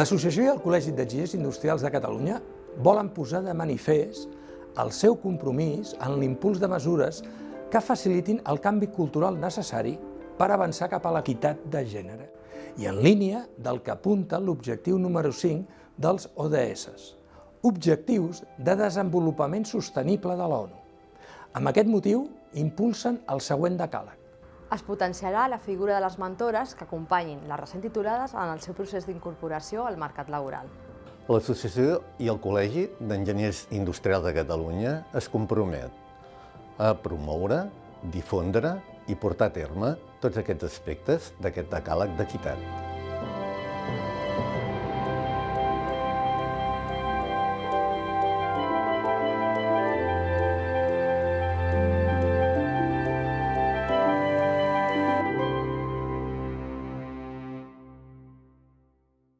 L'Associació i el Col·legi d'Enginyers Industrials de Catalunya volen posar de manifest el seu compromís en l'impuls de mesures que facilitin el canvi cultural necessari per avançar cap a l'equitat de gènere i en línia del que apunta l'objectiu número 5 dels ODS, Objectius de Desenvolupament Sostenible de l'ONU. Amb aquest motiu, impulsen el següent decàleg. Es potenciarà la figura de les mentores que acompanyin les recent titulades en el seu procés d'incorporació al mercat laboral. L'Associació i el Col·legi d'Enginyers Industrials de Catalunya es compromet a promoure, difondre i portar a terme tots aquests aspectes d'aquest decàleg d'equitat.